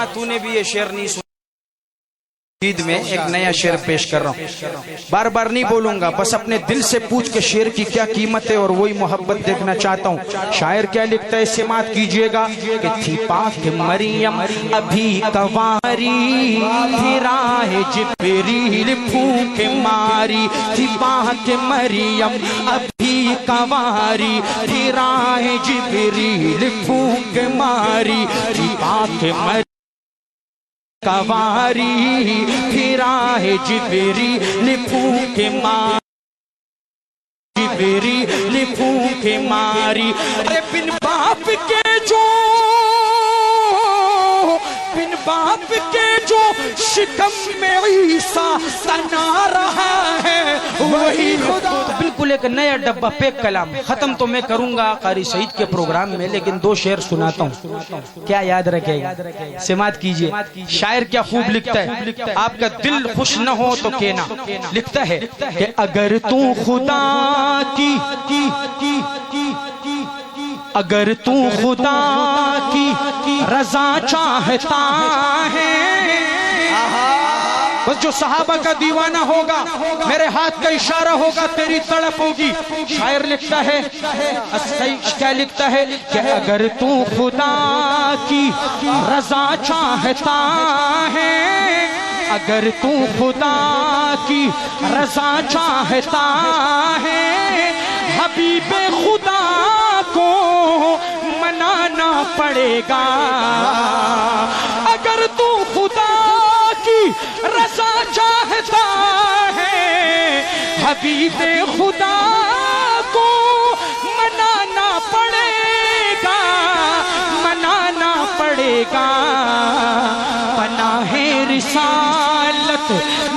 اسامہ تو نے بھی یہ شعر نہیں سنا؟ عید میں ایک نیا شعر پیش کر رہا ہوں، بار بار نہیں بولوں گا، بس اپنے دل سے پوچھ کے شعر کی کیا قیمت ہے اور وہی محبت دیکھنا چاہتا ہوں۔ شاعر کیا لکھتا ہے، سماعت کیجئے گا کہ تھی پاک مریم ابھی کنواری، تھی راہ جبریل پھونک ماری، تھی پاک مریم ابھی کنواری، تھی راہ جبریل پھونک ماری، تھی پاک مریم کواری، راہ جبریل پھونک ماری، جبریل پھونک ماری۔ ارے بن باپ کے جو، بن باپ کے جو شکم میں عیسیٰ تنا رہا ہے وہی خدا۔ بالکل ایک نیا ڈبہ پیک کلام ختم تو میں کروں گا قاری سعید کے پروگرام میں، لیکن دو شعر سناتا ہوں، کیا یاد رکھے گا؟ سماعت کیجئے، شاعر کیا خوب لکھتا ہے، آپ کا دل خوش نہ ہو تو کہنا، لکھتا ہے کہ اگر تو خدا کی، اگر تو خدا کی رضا چاہتا ہے، بس جو صحابہ کا دیوانہ ہوگا میرے ہاتھ کا اشارہ ہوگا تیری تڑپ ہوگی۔ شاعر لکھتا ہے، کیا لکھتا ہے کہ اگر تو خدا کی رضا چاہتا ہے، اگر تو خدا کی رضا چاہتا ہے، حبیب خدا کو منانا پڑے گا۔ اگر تو خدا کی رضا چاہتا ہے، حبیب خدا کو منانا پڑے گا، منانا پڑے گا۔ پناہ رسالت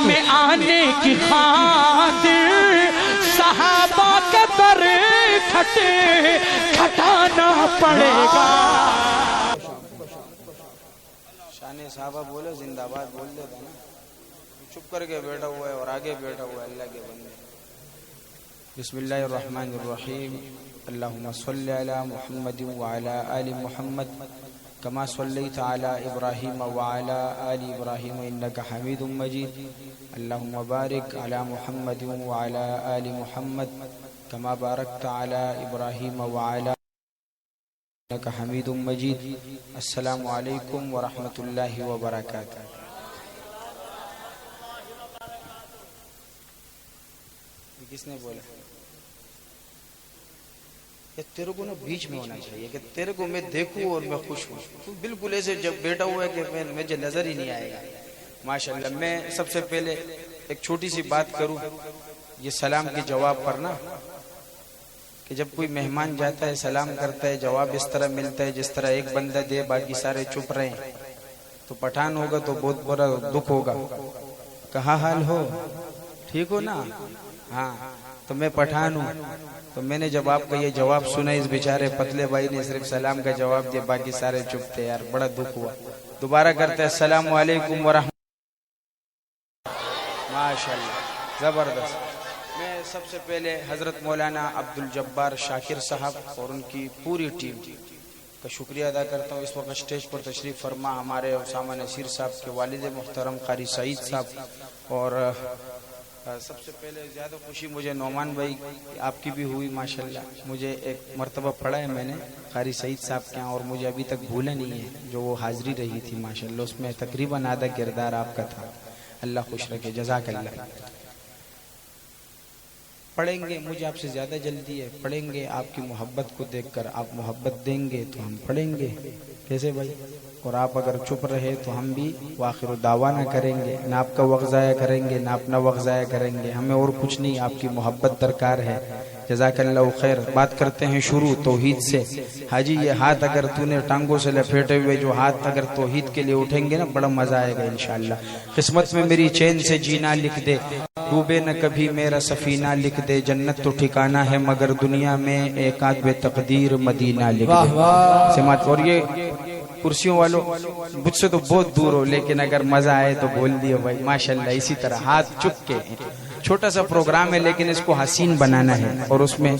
میں آنے کی خاطر صحابہ کے در کھٹانا پڑے گا۔ شان صحابہ بولے زندہ باد بول دیتا نا، چپ کر کے بیٹھا ہوا ہے اور آگے بیٹھا ہوا ہے اللہ کے بندے۔ بسم اللہ الرحمن الرحیم، اللہم صلی علی محمد وعلی آل محمد کما صلیت علی ابراہیم وعلی آل ابراہیم انک حمید مجید، اللہم بارک علی محمد وعلی آل محمد کما بارکت علی ابراہیم وعلی انک حمید مجید۔ السلام علیکم ورحمۃ اللہ وبرکاتہ۔ کس نے بولا؟ کہ تیرے کو نا بیچ میں ہونا چاہیے، کہ تیرے کو میں دیکھوں اور میں خوش ہوں۔ تو بالکل ایسے جب بیٹھا ہوا ہے کہ مجھے نظر ہی نہیں آئے گا۔ ماشاءاللہ، میں سب سے پہلے ایک چھوٹی سی بات کروں، یہ سلام کے جواب پر نا، کہ جب کوئی مہمان جاتا ہے سلام کرتا ہے، جواب اس طرح ملتا ہے جس طرح ایک بندہ دے باقی سارے چپ رہے ہیں، تو پٹھان ہوگا تو بہت بڑا دکھ ہوگا۔ کہاں حال ہو، ٹھیک ہو نا؟ ہاں، تو میں پٹھان ہوں، تو میں نے جب آپ کا یہ جواب سنا، اس بیچارے پتلے بھائی نے صرف سلام کا جواب دیا، باقی سارے چپ تھے، یار بڑا دکھ ہوا۔ دوبارہ کرتے ہیں، السلام علیکم ورحمۃ۔ ماشاءاللہ، زبردست۔ میں سب سے پہلے حضرت مولانا عبدالجبار شاکر صاحب اور ان کی پوری ٹیم کا شکریہ ادا کرتا ہوں۔ اس وقت اسٹیج پر تشریف فرما ہمارے اسامہ نصیر صاحب کے والد محترم قاری سعید صاحب، اور سب سے پہلے زیادہ خوشی مجھے نعمان بھائی آپ کی بھی ہوئی۔ ماشاءاللہ، مجھے ایک مرتبہ پڑھا ہے میں نے قاری سعید صاحب کے ہاں، اور مجھے ابھی تک بھولا نہیں ہے جو وہ حاضری رہی تھی ماشاءاللہ، اس میں تقریباً آدھا کردار آپ کا تھا۔ اللہ خوش رکھے، جزاک اللہ۔ پڑھیں گے، مجھے آپ سے زیادہ جلدی ہے، پڑھیں گے آپ کی محبت کو دیکھ کر، آپ محبت دیں گے تو ہم پڑھیں گے، کیسے بھائی؟ اور آپ اگر چپ رہے تو ہم بھی وآخر دعوانا کریں گے، نہ آپ کا وقت ضائع کریں گے نہ اپنا وقت ضائع کریں گے، ہمیں اور کچھ نہیں، آپ کی محبت درکار ہے۔ جزاک اللہ خیر۔ بات کرتے ہیں شروع توحید سے۔ حاجی، یہ ہاتھ اگر تو نے ٹانگوں سے لپیٹے ہوئے جو ہاتھ اگر توحید کے لیے اٹھیں گے نا، بڑا مزہ آئے گا انشاءاللہ۔ قسمت میں میری چین سے جینا لکھ دے، ڈوبے نہ کبھی میرا سفینہ لکھ دے، جنت تو ٹھکانہ ہے مگر دنیا میں ایک آدھ بے تقدیر مدینہ لکھ دے۔ سماعت۔ اور یہ کرسیوں والوں مجھ سے تو بہت دور ہو، لیکن اگر مزہ آئے تو بول دیو بھائی، ماشاءاللہ۔ اسی طرح ہاتھ چک کے چھوٹا سا پروگرام ہے لیکن اس کو حسین بنانا ہے، اور اس میں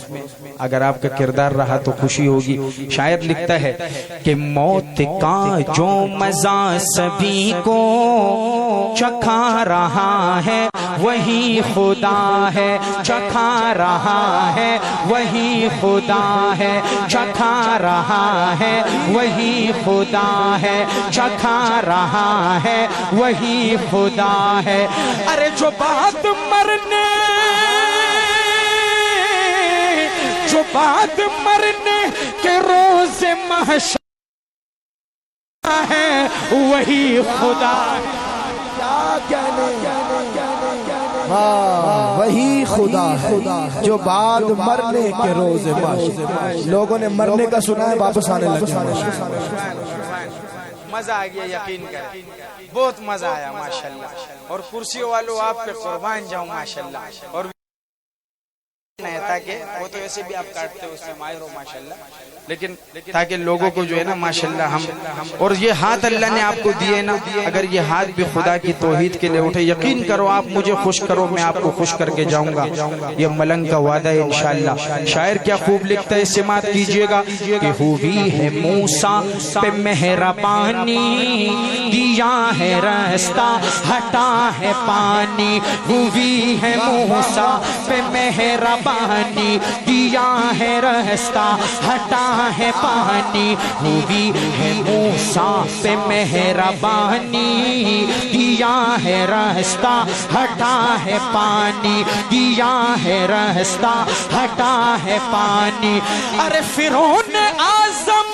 اگر آپ کا کردار رہا تو خوشی ہوگی۔ شاعر لکھتا ہے کہ موت کا جو مزہ سبھی کو چکھا رہا ہے وہی خدا ہے، چکھا رہا ہے وہی خدا ہے، چکھا رہا ہے وہی خدا ہے، چکھا رہا ہے وہی خدا ہے۔ ارے جو بات مرنے کے روز محشر ہے وہی خدا ہے۔ وہی خدا ہے جو بعد مرنے کے روز محشر۔ لوگوں نے مرنے کا سنا ہے، واپس آنے لگے۔ مزہ آ گیا، یقین کریں بہت مزہ آیا ماشاءاللہ، اور کرسیوں والوں آپ پہ قربان جاؤں ماشاءاللہ۔ اور تاکہ وہ تو ایسے بھی آپ کاٹتے ہو، اس میں ماہر ہو ماشاءاللہ، لیکن تاکہ لوگوں کو جو ہے نا ماشاءاللہ ہم، اور یہ ہاتھ اللہ نے آپ کو دیے نا، اگر یہ ہاتھ بھی خدا کی توحید کے لئے اٹھے، یقین کرو آپ مجھے خوش کرو میں آپ کو خوش کر کے جاؤں گا، یہ ملنگ کا وعدہ ہے انشاءاللہ۔ شاعر کیا خوب لکھتا ہے، سماعت کیجئے گا کہ ہوئی ہے موسیٰ پہ مہربانی، دیا ہے رستہ ہٹا ہے پانی، ہوئی ہے موسیٰ پہ مہربانی، دیا ہے رستہ ہٹا ہے پانی، ہوئی ہے موسیٰ پہ مہربانی، دیا ہے رستہ ہٹا ہے پانی، دیا ہے رستہ ہٹا ہے پانی۔ ارے فرعون اعظم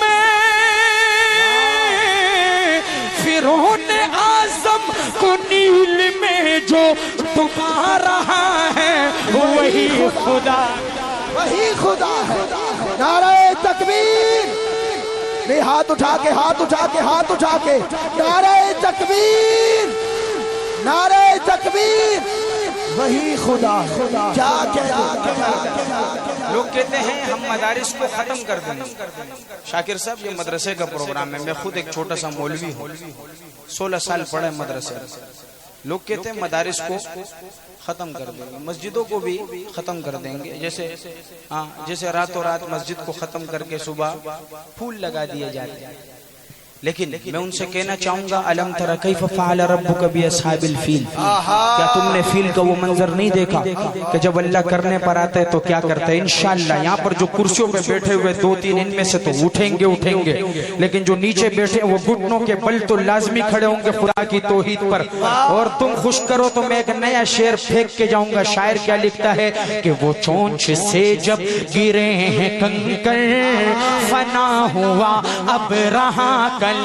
کو نیل میں جو ڈبا رہا ہے وہی خدا، وہی خدا ہے۔ نعرہ تکبیر، نہیں ہاتھ اٹھا کے، ہاتھ اٹھا کے، ہاتھ اٹھا کے، نعرہ تکبیر، نعرہ تکبیر، وہی خدا۔ کیا لوگ کہتے ہیں ہم مدارس کو ختم کر دیں۔ شاکر صاحب یہ مدرسے کا پروگرام ہے، میں خود ایک چھوٹا سا مولوی ہوں، 16 سال پڑھے مدرسے۔ لوگ کہتے ہیں مدارس کو ختم کر دیں گے، مسجدوں کو بھی ختم کر دیں گے، جیسے راتوں رات مسجد کو ختم کر کے صبح پھول لگا دیے جاتے ہیں۔ لیکن میں ان سے کہنا چاہوں گا الم تر کیف فعل ربک باصحاب الفیل، کیا تم نے فیل کا وہ منظر نہیں دیکھا کہ جب اللہ کرنے پر آتا ہے تو کیا کرتا ہے؟ انشاءاللہ یہاں پر جو کرسیوں پہ بیٹھے ہوئے 2-3 ان میں سے تو اٹھیں گے، لیکن جو نیچے بیٹھے وہ گھٹنوں کے بل تو لازمی کھڑے ہوں گے خدا کی توحید پر۔ اور تم خوش کرو تو میں ایک نیا شعر پھینک کے جاؤں گا۔ شاعر کیا لکھتا ہے کہ وہ چونچ سے جب گرے ہیں کنکر فنا ہوا اب رہا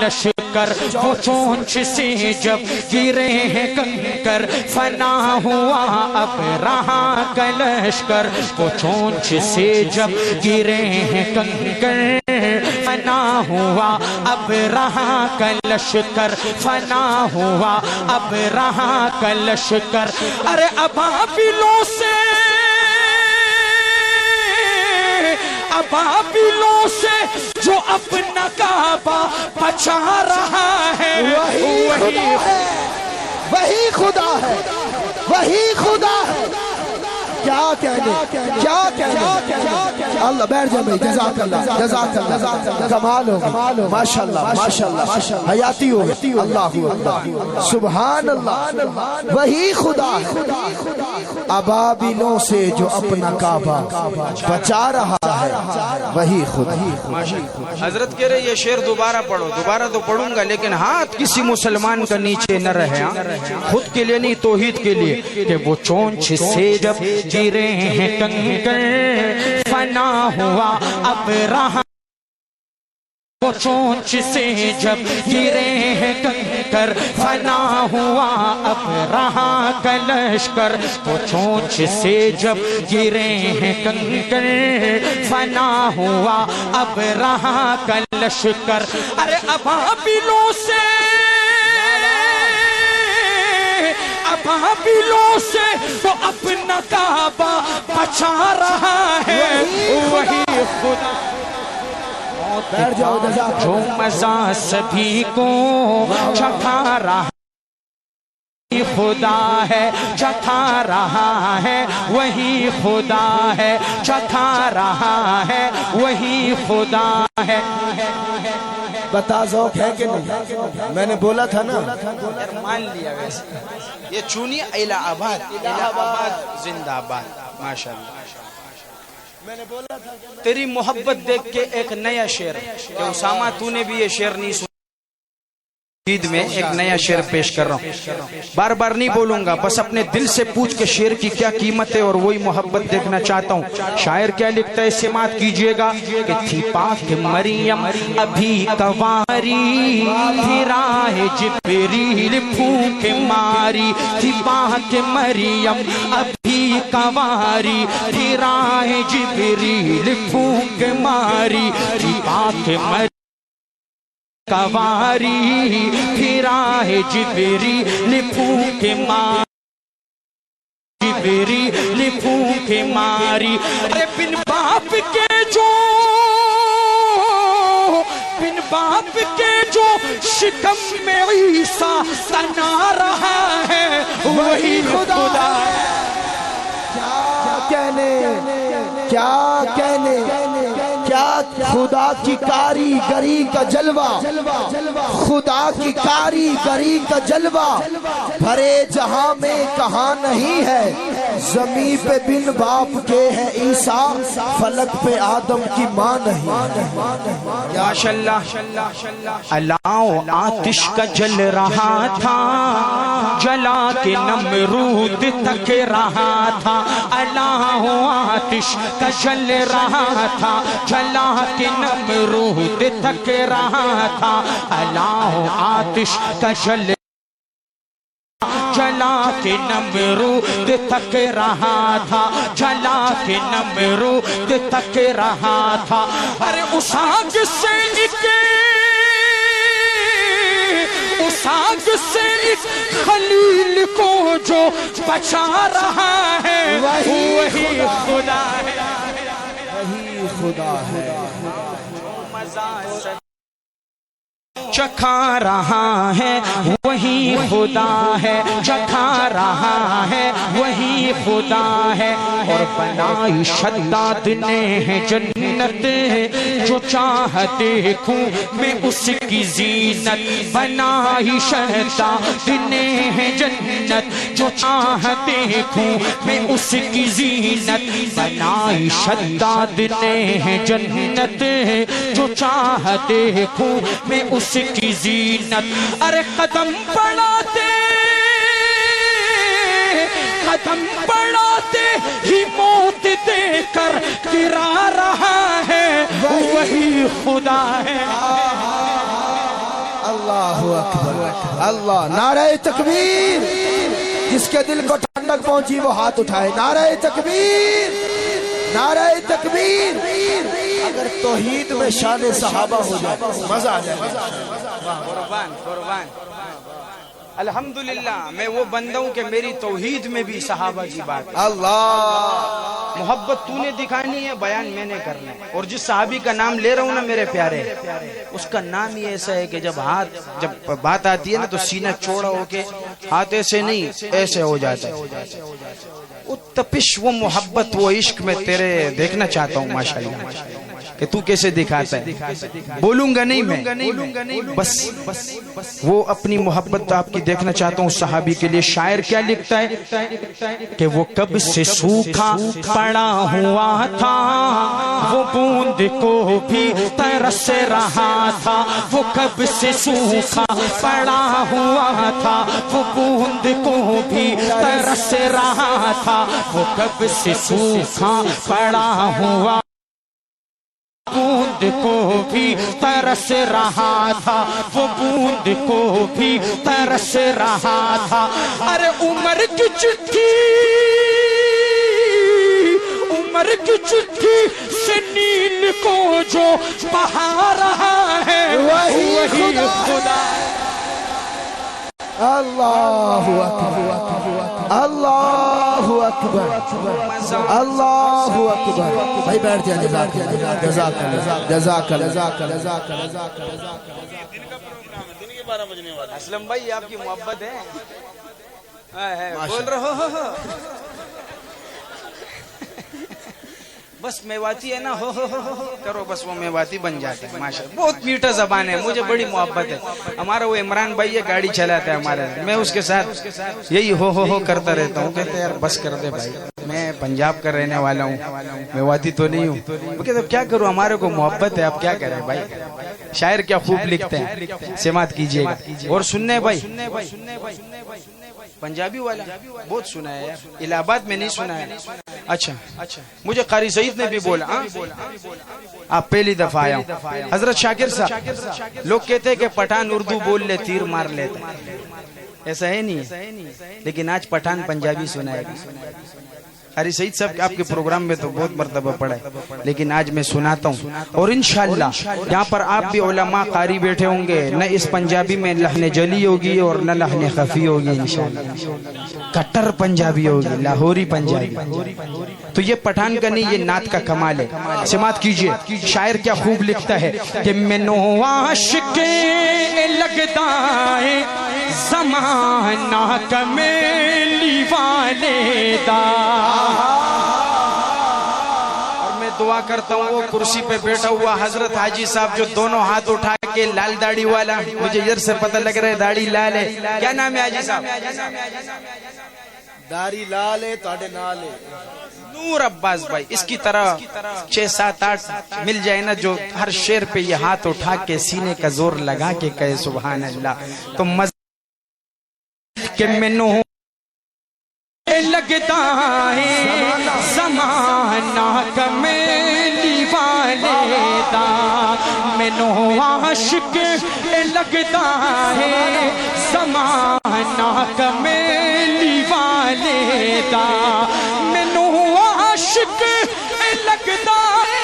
لشکر، وہ چونچ سے جب گرے ہیں کنکر فنا ہوا اب رہا لشکر، وہ چونچ سے جب گرے ہیں کنکر فنا ہوا اب رہا لشکر، فنا ہوا اب رہا لشکر۔ ارے ابابیلوں سے جو اپنا کعبہ بچا رہا ہے وہی خدا ہے، وہی خدا ہے، وہی خدا ہے۔ کیا کہنے اللہ بیٹھ جائے بھائی، جزاک اللہ، جزاک اللہ، کمال ہو، ماشاءاللہ ماشاءاللہ، حیاتی ہو، اللہ اکبر، سبحان اللہ، وہی خدا ہے۔ ابابیلوں سے جو اپنا کعبہ بچا رہا ہے وہی خدا۔ حضرت کہہ رہے یہ شعر دوبارہ پڑھو، دوبارہ تو پڑھوں گا لیکن ہاتھ کسی مسلمان کا نیچے نہ رہے، خود کے لیے نہیں توحید کے لیے، کہ وہ چونچ سے جب گرے ہیں کنکر فنا ہوا اب رہا، وہ چونچ سے جب گرے ہیں کنکر فنا ہوا اب رہا لشکر، وہ چونچ سے جب گرے ہیں کنکر فنا ہوا اب رہا لشکر۔ ارے ابابیلوں سے تو اپنا کعبہ بچا رہا ہے وہی خدا۔ جو مزہ سبھی کو چکھا رہا خدا ہے چکھا رہا ہے وہی خدا ہے چکھا رہا ہے وہی خدا ہے. بتا ذوق ہے کہ نہیں؟ میں نے بولا تھا نا. مان لیا ویسے یہ چونی الہ آباد زندہ آباد ماشاءاللہ. میں نے بولا تھا تیری محبت دیکھ کے ایک نیا شعر کہ اسامہ تو نے بھی یہ شعر نہیں سنا. عید میں ایک نیا شعر پیش کر رہا ہوں. بار بار نہیں بولوں گا, بس اپنے دل سے پوچھ کے شعر کی کیا قیمت ہے اور وہی محبت دیکھنا چاہتا ہوں. شاعر کیا لکھتا ہے سماعت کیجئے گا کہ تھی پاک مریم ابھی کنواری تھی راہ جبریل پھونک ماری. تھی پاک مریم ابھی کنواری تھی راہ جبریل پھونک ماری. تھی پاک مریم کواری پھراہ جبریل پھونک ماری جبریل پھونک ماری. ارے بن باپ کے جو شکم میں عیسیٰ تنا رہا ہے وہی خدا ہے. کیا کہنے کیا خدا کی کاریگری کا جلوہ, خدا کی کاریگری کا جلوہ بھرے جہاں میں کہاں نہیں ہے. زمین پہ بن باپ کے ہے عیسیٰ, فلک پہ آدم کی ماں نہیں. ماشاءاللہ. علاؤ آتش کا جل رہا تھا جلا کے نمرود تک رہا تھا. علاؤ آتش کا جل رہا تھا جلا کے نمرود تک رہا تھا. علاؤ آتش کا جل جلا کے نمرود تک رہا تھا جلا کے نمرود تک رہا تھا. ارے اس آگ سے ایک خلیل کو جو بچا رہا ہے وہی خدا ہے. وہی خدا ہے. چکھا رہا ہے وہی خدا ہے چکھا رہا ہے وہی خدا ہے. اور بنائی شداد نے ہے جنت جو چاہ دیکھوں میں اس کی زینت. بنائی شداد نے ہے جنت جو چاہ دیکھوں میں اس کی زینت. بنائی شداد نے ہے جنت جو چاہ دیکھوں میں اس کی زینت. ارے قدم پڑاتے ہی موت دے کر گرا رہا ہے وہی خدا ہے. اللہ اکبر اللہ. نعرہ تکبیر. جس کے دل کو ٹھنڈک پہنچی وہ ہاتھ اٹھائے. نعرہ تکبیر نعرہ تکبیر. اگر توحید میں شان صحابہ ہو جائے مزہ آ جائے. قربان الحمدللہ میں وہ بندہ ہوں کہ میری توحید میں بھی صحابہ کی بات. اللہ محبت تو نے دکھانی ہے, بیان میں نے کرنا ہے. اور جس صحابی کا نام لے رہا ہوں نا میرے پیارے, اس کا نام ہی ایسا ہے کہ جب بات آتی ہے نا تو سینہ چوڑا ہو کے ہاتھ ایسے نہیں ایسے ہو جاتا ہے. وہ تپش وہ محبت وہ عشق میں تیرے دیکھنا چاہتا ہوں ماشاءاللہ کہ تو کیسے دکھاتا ہے. بولوں گا نہیں میں, بس وہ اپنی محبت آپ کی دیکھنا چاہتا ہوں. صحابی کے لیے شاعر کیا لکھتا ہے کہ وہ کب سے سوکھا پڑا ہوا تھا وہ بوند کو بھی ترس رہا تھا. وہ کب سے سوکھا پڑا ہوا تھا وہ بوند کو بھی ترس رہا تھا. وہ کب سے سوکھا پڑا ہوا بوند کو بھی ترس رہا تھا وہ بوند کو بھی ترس رہا تھا. ارے عمر کی چٹھی سے نیل کو جو بہا رہا ہے وہی خدا. اللہ اکبر اللہ اکبر اللہ اکبر. بھائی بیٹھ جائیں. جزاک اللہ. اسلم بھائی آپ کی محبت ہے. بول رہے ہو بس میواتی ہے نا ہو کرو بس وہ میواتی بن جاتے ہیں ماشاءاللہ. بہت میٹھا زبان ہے, مجھے بڑی محبت ہے. ہمارا وہ عمران بھائی ہے, گاڑی چلاتا ہے ہمارے, میں اس کے ساتھ یہی ہو کرتا رہتا ہوں. کہتے ہیں یار بس کر دے بھائی, میں پنجاب کا رہنے والا ہوں, میواتی تو نہیں ہوں. وہ کہتے ہیں کیا کروں, ہمارے کو محبت ہے, آپ کیا کریں بھائی. شاعر کیا خوب لکھتے ہیں, سماعت کیجئے گا اور سننے بھائی. پنجابی والا بہت سنا ہے یار, الہ آباد میں نہیں سنا ہے. اچھا مجھے قاری سعید نے بھی بولا, آپ پہلی دفعہ آیا ہوں. حضرت شاکر صاحب, لوگ کہتے ہیں کہ پٹھان اردو بول لے تیر مار لیتا ہے, ایسا ہے نہیں, لیکن آج پٹھان پنجابی سنائے گا. قاری سعید صاحب آپ کے پروگرام میں تو بہت مرتبہ پڑھا ہے, لیکن آج میں سناتا ہوں. اور انشاءاللہ یہاں پر آپ بھی علماء قاری بیٹھے ہوں گے, نہ اس پنجابی میں لحن جلی ہوگی اور نہ لحن خفی ہوگی انشاءاللہ, کٹر پنجابی ہوگی, لاہوری پنجابی. تو یہ پٹھان کا نہیں, یہ نعت کا کمال ہے. سماعت کیجئے, شاعر کیا خوب لکھتا ہے کہ مینوں عاشق لگدا ہے زمانہ کمیلی والے دا. اور میں دعا کرتا ہوں وہ کرسی پہ بیٹھا ہوا حضرت حاجی صاحب جو دونوں ہاتھ اٹھا کے, لال داڑھی والا, مجھے ادھر سے پتہ لگ رہا ہے داڑھی لال ہے. کیا نام ہے حاجی صاحب؟ داڑھی لال ہے تواڈے نال ہے نور عباس بھائی. اس کی طرح 6 7 8 مل جائے نا جو ہر شعر پہ یہ ہاتھ اٹھا کے سینے کا زور لگا کے کہے سبحان اللہ, تو مزہ کہ مینوں لگتا ہے زمانہ کمیلی والے دا. مینوں عاشق لگتا ہے زمانہ کمیلی والے دا. مینوں عاشق لگتا ہے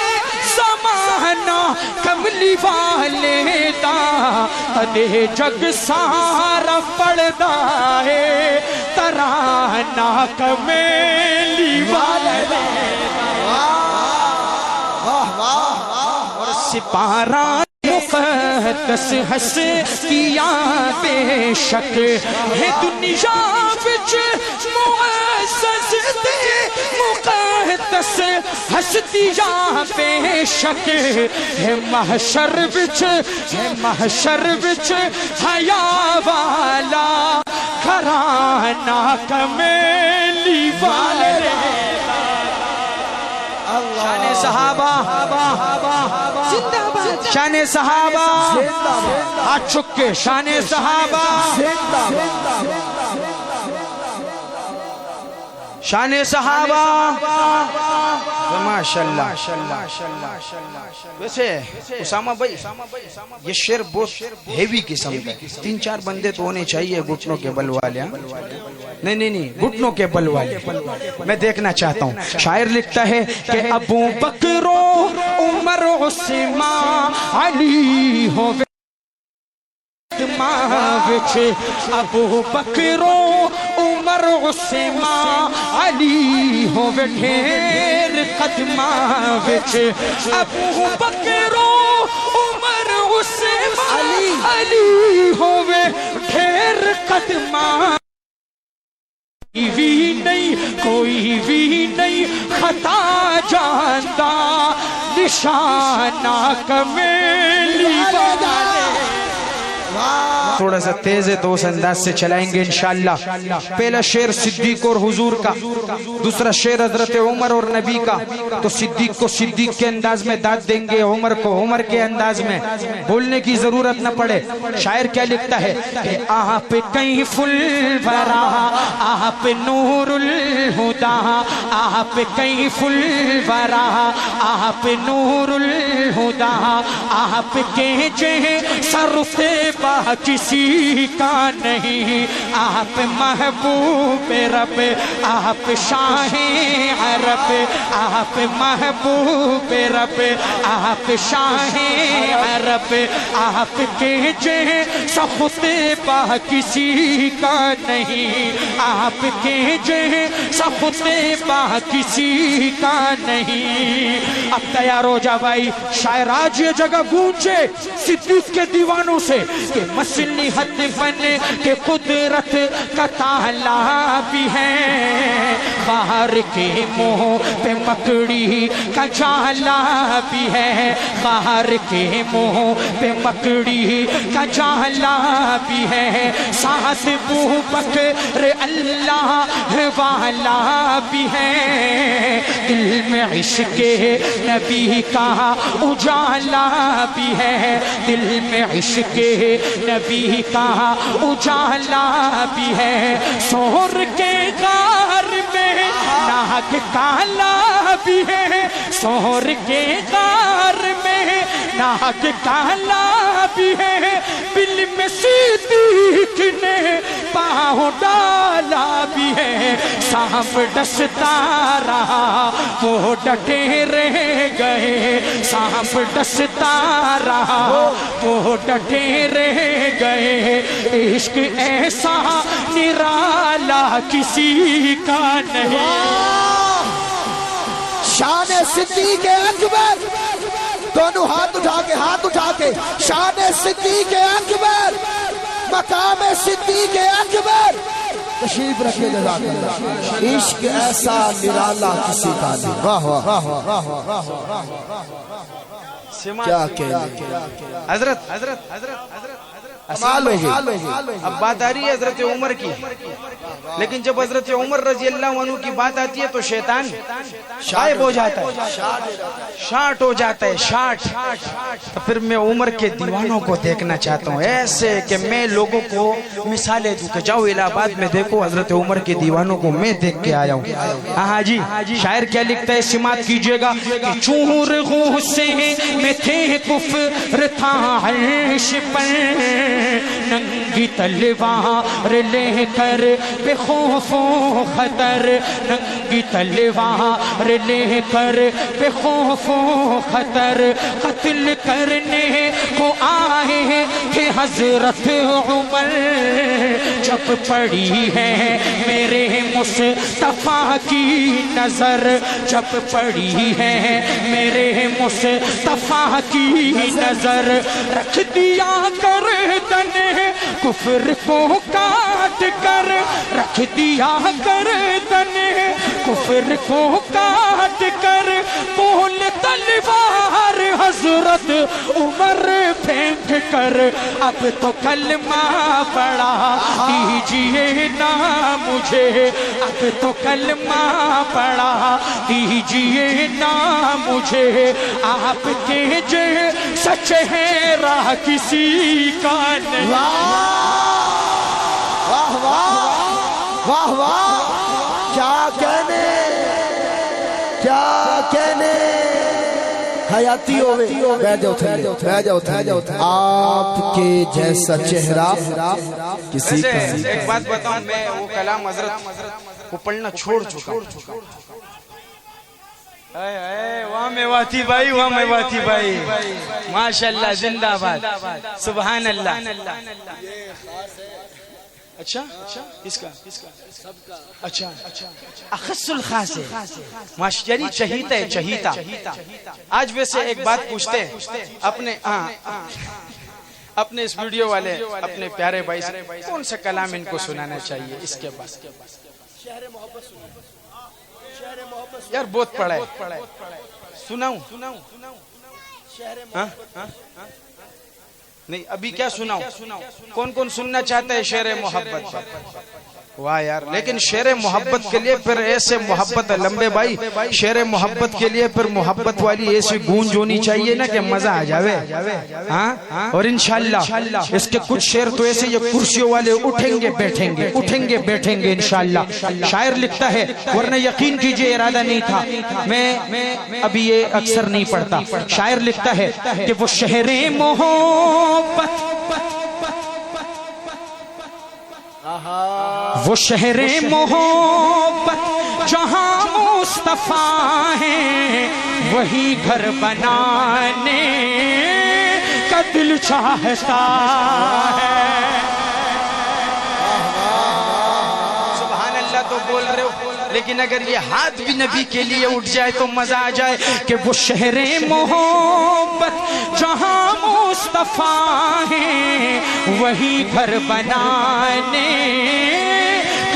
زمانہ کملی والے دا. ادے جگ سارا پڑھدا ہے ترانہ کمیلی والے دا. اور سپارہ مقدس ہستیاں بے شک ہے دنیا وچ معزز تے مقدس ہستیاں بے شک ہے محشر وچ حیا والا گھرانہ کمیلی والے. شان صحابہ, شان صحابہ, ہاتھ چک کے شان صحابہ, شان صحابہ. ماشاءاللہ. ویسے اسامہ بھائی یہ شعر بہت ہیوی قسم کا, 3 4 بندے تو ہونے چاہیے گھٹنوں کے بل والے. نہیں گھٹنوں کے بل والے میں دیکھنا چاہتا ہوں. شاعر لکھتا ہے کہ ابو بکر عمر عثمان علی ہوئے ابو بکر عمر عثمان علی ہوئے ڈھیر قدماں وچ. ابو بکر عمر عثمان علی ہوئے ڈھیر قدماں. کوئی بھی نہیں خطا جانتا نشانہ کمیلی والے. تھوڑا سا تیز ہے تو اس انداز سے چلائیں گے انشاءاللہ. پہلا شعر صدیق اور حضور کا, دوسرا شعر حضرت عمر اور نبی کا. تو صدیق کو صدیق کے انداز میں داد دیں گے, عمر کو عمر کے انداز میں, بولنے کی ضرورت نہ پڑے. شاعر کیا لکھتا ہے کہ آپ کیف الورا, آپ نور الہدا, آپ کیف الورا, آپ نور الہدا, آپ کے صرف با کسی کا نہیں, آپ محبوب رب, آپ شاہ عرب, آپ محبوب رب, آپ شاہ عرب, آپ کے سخت با کسی کا نہیں, آپ کے سخت با کسی کا نہیں. اب تیار ہو جا بھائی, شاعر آج یہ جگہ گونجے صدیق کے دیوانوں سے کہ مسلم حد فن کے قدرت فطرت کا تالا بھی ہے، خار کے منہ پہ مکڑی کا جالا بھی ہے، خار کے منہ پہ مکڑی کا جالا بھی ہے، ساتھ ابو بکر اللہ والا بھی ہے، دل میں عشق نبی کا اجالا بھی ہے، دل میں عشق نبی کا اجالا بھی ہے، سور کے غار میں ناگ کالا بھی ہے، سور کے غار میں ناگ کالا بھی ہے، بل میں صدیق نے پاؤں ڈالا بھی ہے، سانپ ڈستا رہا وہ ڈٹے رہ گئے، سانپ ڈستا رہا وہ ڈٹے رہ گئے، عشق ایسا نرالا کسی کا نہیں۔ شان صدیق اکبر، دونوں ہاتھ اٹھا کے شان صدیق اکبر، مقام صدیق اکبر تشریف رکھے جزاک اللہ۔ عشق ایسا نرالا کسی کا نہیں۔ واہ واہ واہ واہ واہ، کیا کہنے حضرت اب بات آ رہی ہے حضرت عمر کی، لیکن جب حضرت عمر رضی اللہ عنہ کی بات آتی ہے تو شیطان غائب ہو جاتا ہے، شاٹ ہو جاتا ہے، شاٹ۔ پھر میں عمر کے دیوانوں کو دیکھنا چاہتا ہوں ایسے کہ میں لوگوں کو مثالیں دوں کہ جاؤ الہ آباد میں دیکھو حضرت عمر کے دیوانوں کو میں دیکھ کے آیا ہوں۔ ہاں جی، شاعر کیا لکھتا ہے، سماعت کیجئے گا کہ چور غصے میں تھے کفر تھا عرش پر، ننگی تلوار لے کر بے خوف و خطر، ننگی تلوار لے کر بے خوف و خطر، قتل کرنے کو آئے تھے حضرت عمر، جب پڑی ہے میرے مصطفیٰ کی نظر، جب پڑی ہے میرے مصطفیٰ کی نظر، رکھ دیا گردن کفر کو کاٹ کر، رکھ دیا گردن کفر کو کاٹ کر، بول تلوار حضرت عمر پھینک کر، اب تو کلمہ پڑھا دیجئے نا مجھے، اب تو کلمہ پڑھا دیجئے نا مجھے، آپ کے جیسا چہرہ کسی کا نہیں۔ واہ واہ واہ واہ، کیا کہنے کیا کہنے، حیاتی ہوئے بیٹھ جاؤ تھلے، بیٹھ جاؤ، آپ کے جیسا چہرہ کسی کا نہیں۔ ایک بات بتاؤں، میں وہ کلام حضرت کو پڑھنا چھوڑ چکا ہوں۔ وہاں میں واتی بھائی، وہاں میں واتی بھائی، ماشاءاللہ، زندہ باد، سبحان اللہ۔ اچھا کس کا؟ اچھا اخص الخاص ہے، ماشاءاللہ، چہیتا ہے، چہیتا۔ آج ویسے ایک بات پوچھتے ہیں اپنے اس ویڈیو والے اپنے پیارے بھائی سے، کون سا کلام ان کو سنانا چاہیے اس کے بعد؟ شہر محبت یار بہت پڑھا ہے، سناؤں؟ نہیں ابھی کیا سناؤں؟ کون کون سننا چاہتا ہے شعر محبت؟ واہ یار، لیکن شعر محبت کے لیے پھر ایسے محبت لمبے بھائی، شعر محبت کے لیے پھر محبت والی ایسی گونج ہونی چاہیے نا کہ مزہ آ جاوے۔ ہاں، اور انشاءاللہ اس کے کچھ شعر تو ایسے یہ کرسیوں والے اٹھیں گے بیٹھیں گے، اٹھیں گے بیٹھیں گے انشاءاللہ۔ شاعر لکھتا ہے، ورنہ یقین کیجئے ارادہ نہیں تھا، میں ابھی یہ اکثر نہیں پڑھتا۔ شاعر لکھتا ہے کہ وہ شہر محبت، وہ شہر محبت جہاں مصطفیٰ ہے، وہی گھر بنانے کا دل چاہتا ہے۔ سبحان اللہ تو بول رہے ہو، لیکن اگر یہ ہاتھ بھی نبی کے لیے اٹھ جائے تو مزہ آ جائے کہ وہ شہر محبت جہاں مصطفیٰ ہے، وہی گھر بنانے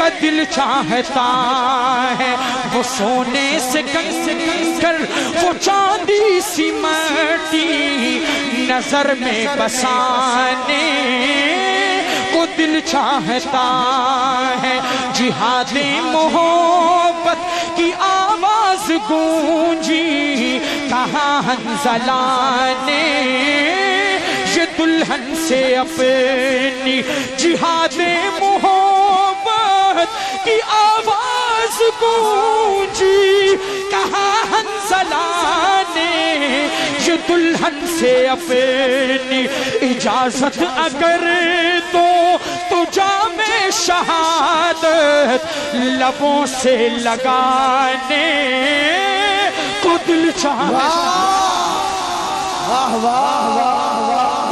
کا دل چاہتا ہے وہ سونے سے کنکر وہ چاندی سی مٹی نظر میں بسانے کو دل چاہتا ہے جہاد محبت کی آواز گونجی کہاں حنظلہ نے یہ دلہن سے اپنی جہاد محبت کی آواز گونجی کہاں حنظلہ نے یہ دلہن سے اپنی اجازت اگر تو جام شہادت لبوں سے لگانے کو دل چاہتا واہ واہ واہ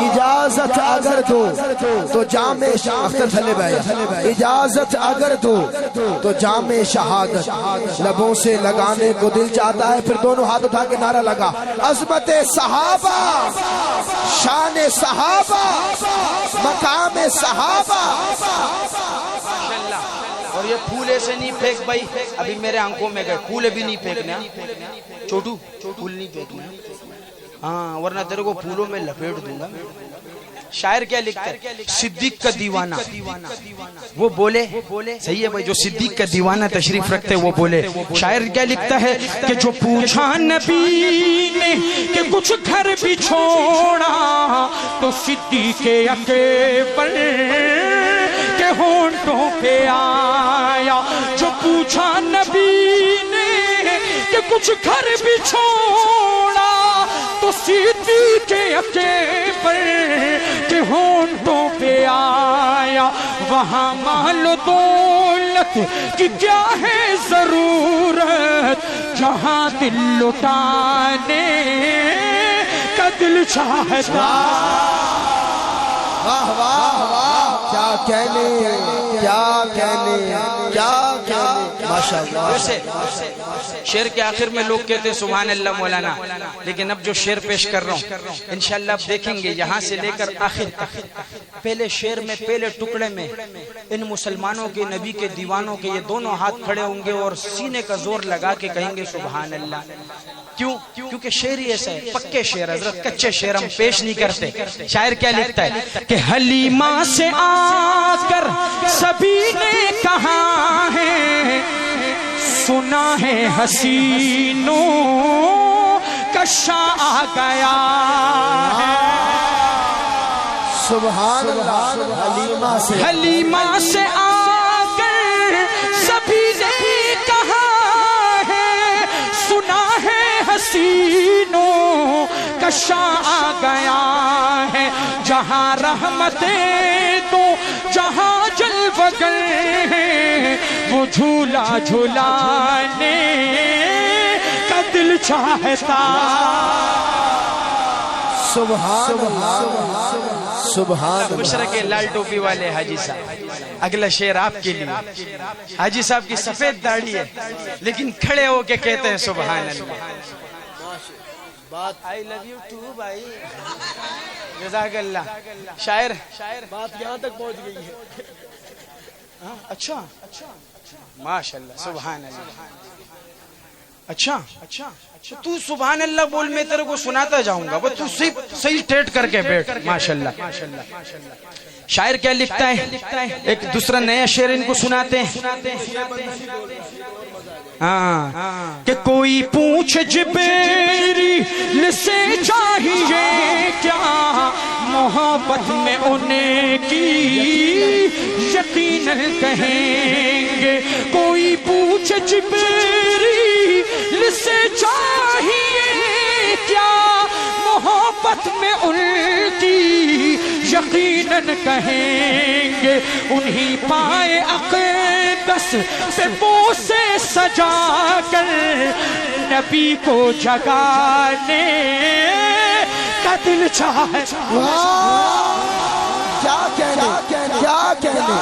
اجازت اگر تو جام شہادت اجازت اگر تو جام شہادت لبوں سے لگانے کو دل چاہتا ہے. پھر دونوں ہاتھ اٹھا کے نعرہ لگا عظمت صحابہ شان صحابہ مقام صحابہ. اور یہ پھول ایسے نہیں پھینک بھائی ابھی میرے آنکھوں میں گئے پھول بھی نہیں پھینکنا چھوٹو پھول نہیں پھینکنا ہاں ورنہ تیرے کو پھولوں میں لپیٹ دوں گا. شاعر کیا لکھتا ہے صدیق کا دیوانہ وہ بولے صحیح ہے بھائی جو صدیق کا دیوانہ تشریف رکھتے وہ بولے. شاعر کیا لکھتا ہے کہ جو پوچھا نبی نے کہ کچھ گھر بھی چھوڑا تو صدیق اکبر کے ہونٹوں پہ آیا. جو پوچھا نبی نے کہ کچھ گھر بھی چھوڑا تو صدیق اکبر کے ہونٹوں پہ آیا. وہاں مال و دولت کی کیا ہے ضرورت جہاں دل لٹانے کا دل چاہتا. واہ واہ واہ کیا کہنے ویسے شعر کے آخر میں لوگ کہتے ہیں سبحان اللہ مولانا لیکن اب جو شعر پیش کر رہا ہوں انشاءاللہ آپ دیکھیں گے یہاں سے لے کر آخر تک پہلے شعر میں پہلے ٹکڑے میں ان مسلمانوں کے نبی کے دیوانوں کے یہ دونوں ہاتھ کھڑے ہوں گے اور سینے کا زور لگا کے کہیں گے سبحان اللہ. کیوں؟ کیونکہ شعر ہی ایسا ہے پکے شعر حضرت کچے شعر ہم پیش نہیں کرتے. شاعر کیا لکھتا ہے کہ حلیمہ سے آ کر سبھی نے کہا ہے سنا ہے حسینوں کا شاہ آ گیا ہے. سبحان اللہ. حلیمہ سے آ کر سبھی نے کہا ہے سنا ہے حسینوں کا شاہ آ گیا ہے. جہاں رحمتیں تو جہاں جلوگر ہے وہ جھولا جھولانے کا دل چاہتا. سبحان مشرق کے لال ٹوپی والے حاجی صاحب اگلا شعر آپ کے لیے. حاجی صاحب کی سفید داڑھی ہے لیکن کھڑے ہو کے کہتے ہیں سبحان اللہ. I love you too بھائی جزاک اللہ. شاعر بات یہاں تک پہنچ گئی ہے. اچھا ماشاءاللہ سبحان اللہ. اچھا تو سبحان اللہ بول میں تیرے کو سناتا جاؤں گا بس تو صحیح ٹیٹ کر کے بیٹھ ماشاءاللہ. شاعر کیا لکھتا ہے ایک دوسرا نیا شعر ان کو سناتے ہیں. کہ کوئی پوچھ جبریل سے چاہیے کیا محبت میں انہیں کی یقیناً کہیں گے. کوئی پوچھ جبریل سے چاہیے کیا محبت میں ان کی یقیناً کہیں گے. انہی پائے اقدس پہ بوسے سجا کر نبی کو جگانے کا دل چاہتا. کیا کہنے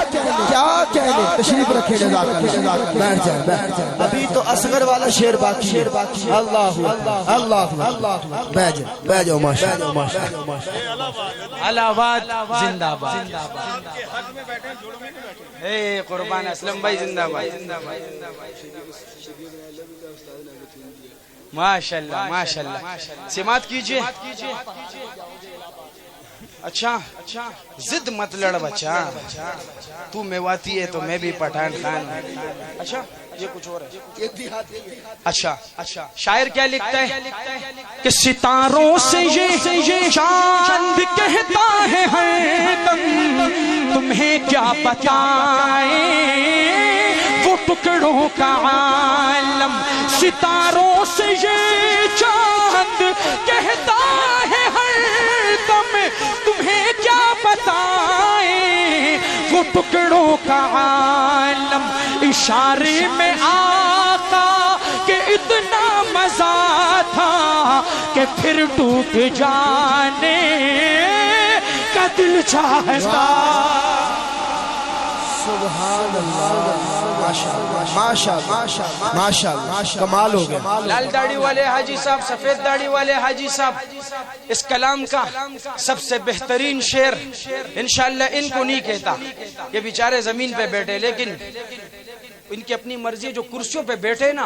کہنے تشریف رکھے جزاک اللہ بیٹھ جائیں ابھی تو اصغر والا شعر باقی ہے اللہ اللہ بیٹھ جاؤ ماشاءاللہ الہ آباد زندہ باد اے قربان اسلم بھائی زندہ باد ماشاءاللہ ماشاءاللہ سماعت کیجئے اچھا ضد مت لڑ بچہ تو میواتی ہے تو میں بھی پٹھان خان اچھا یہ کچھ اور ہے اچھا شاعر کیا لکھتا ہے کہ ستاروں سے یہ چاند کہتا ہے ہر دم تمہیں کیا بتائیں وہ ٹکڑوں کا عالم ستاروں سے یہ چاند کہتا ہے ہر دم تمہیں کیا بتائیں وہ ٹکڑوں کا عالم اشارے میں آقا کہ اتنا مزہ تھا کہ پھر ٹوٹ جانے کا دل چاہتا سبحان اللہ ماشاءاللہ کمال ہو گیا لال داڑھی والے حاجی صاحب سفید داڑھی والے حاجی صاحب اس کلام کا سب سے بہترین شعر انشاءاللہ ان کو نہیں کہتا یہ بیچارے زمین پہ بیٹھے لیکن ان کی اپنی مرضی جو کرسیوں پہ بیٹھے نا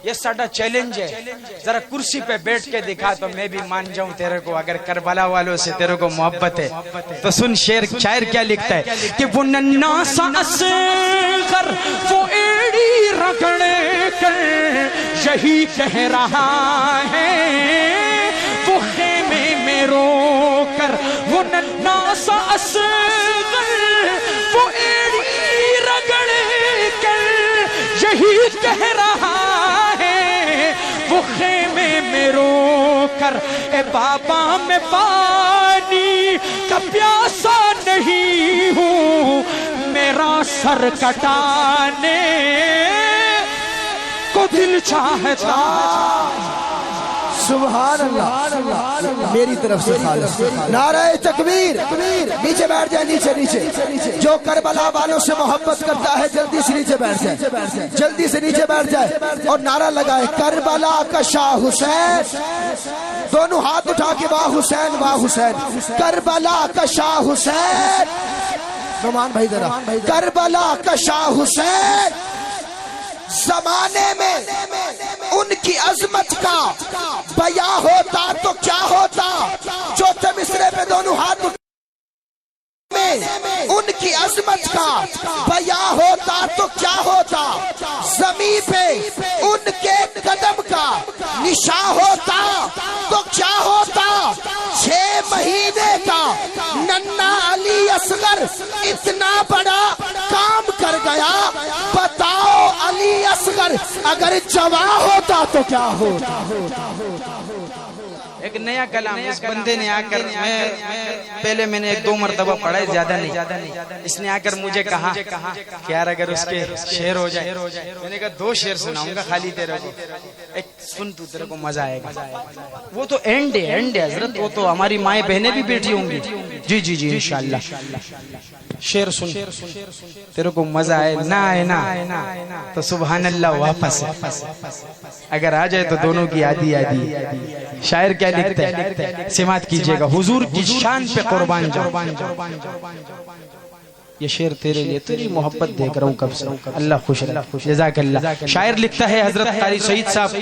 یہ ساڈا چیلنج ہے ذرا کرسی پہ بیٹھ کے دکھا تو میں بھی مان جاؤں تیرے کو اگر کربلا والوں سے تیرے کو محبت ہے تو سن شاعر کیا لکھتا ہے کہ وہ ننا سا اصغر وہ ایڑی رگڑ کر یہی کہہ رہا ہے وہ خیمے میں رو کر وہ ننا سا اصغر وہ ایڑی رگڑ کر یہی کہہ رہا ہے وہ خیمے میں رو کر اے بابا میں پانی کا پیاسا نہیں ہوں میرا سر کٹانے کو دل چاہتا سبحان اللہ میری طرف سے خالص نعرہ تکبیر نیچے بیٹھ جائے نیچے جو کربلا والوں سے محبت کرتا ہے جلدی سے نیچے بیٹھ جائے جلدی سے نیچے بیٹھ جائے اور نعرہ لگائے کربلا کا شاہ حسین دونوں ہاتھ اٹھا کے واہ حسین کربلا کا شاہ حسین نعمان بھائی ذرا کربلا کا شاہ حسین زمانے میں ان کی عظمت کا بیاں ہوتا تو کیا ہوتا چوتھے مصرے پہ دونوں ہاتھ میں ان کی عظمت کا بیاں ہوتا تو کیا ہوتا زمین پہ ان کے قدم کا نشاں ہوتا تو کیا ہوتا 6 مہینے کا ننا علی اصغر اتنا بڑا کام کر گیا بتاؤ علی اصغر اگر جوان ہوتا تو کیا ہوتا ایک نیا کلام اس بندے نے آ کر پہلے میں نے 1-2 مرتبہ پڑھا ہے زیادہ نہیں اس نے آ کر مجھے کہا کہ یار اگر اس کے شعر ہو جائے میں نے کہا 2 شعر سناؤں گا خالی تیرے کو ایک سن تو تیرے کو مزہ آئے گا وہ تو اینڈ ہے حضرت وہ تو ہماری مائیں بہنیں بھی بیٹھی ہوں گی جی انشاءاللہ شعر سن تیرے کو مزہ آئے نہ تو سبحان اللہ واپس اگر آ جائے تو دونوں کی آدھی شاعر کیا لکھتا ہے سماعت کیجئے گا حضور کی شان پہ قربان جاؤ یہ شعر تیرے لیے تیری محبت دیکھ رہا ہوں کب سے اللہ خوش جزاک اللہ شاعر لکھتا ہے حضرت قاری سعید صاحب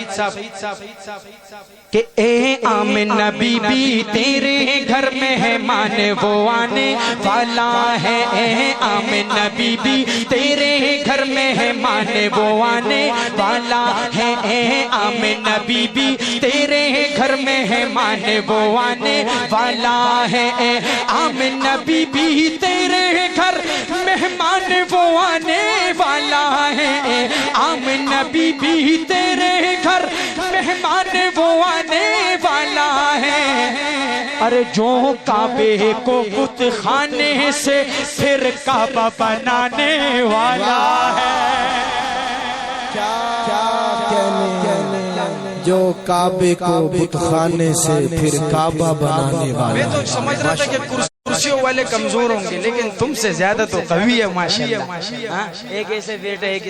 کہ اے آمنہ بی بی تیرے گھر مہمان وہ آنے والا ہے اے آمنہ بی بی تیرے گھر مہمان وہ آنے والا ہے اے آمنہ بی بی تیرے گھر مہمان وہ آنے والا ہے اے آمنہ بی بی تیرے گھر مہمان وہ آنے والا ہے اے آمنہ بی بی تیرے گھر مہمان وہ آنے والا ہے ارے جو کعبے کو بت خانے سے پھر کعبہ بنانے والا ہے جو کعبے کو بت خانے سے پھر کعبہ بنانے والا میں تو سمجھ رہا تھا کہ کرسیوں والے کمزور ہوں گے لیکن تم سے زیادہ تو قوی ہے ماشاءاللہ. ایک ایسے بیٹے ایک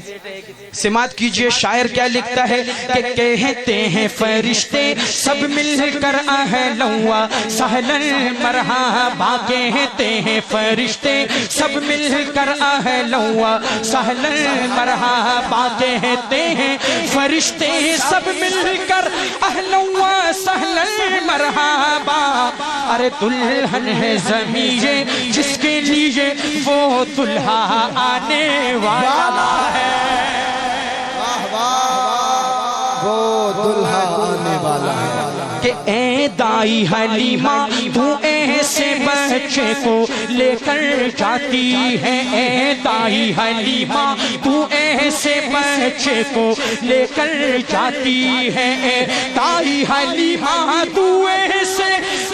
سماعت کیجئے شاعر کیا لکھتا ہے کہ کہتے ہیں فرشتے سب مل کر اہلا و سہلا مرحبا. کہتے ہیں فرشتے سب مل کر اہلا و سہلا مرحبا. کہتے ہیں فرشتے سب مل کر اہلا و سہلا مرحبا. ارے دلہن ہے زمین جس کے لیے وہ دلہا آنے والا ہے. وہ دلہا آنے والا ہے. کہ اے دائی حلیمہ تو ایسے بچے کو لے کر جاتی ہے. اے دائی حلیمہ تو ایسے بچے کو لے کر جاتی ہے. اے دائی حلیمہ تو ایسے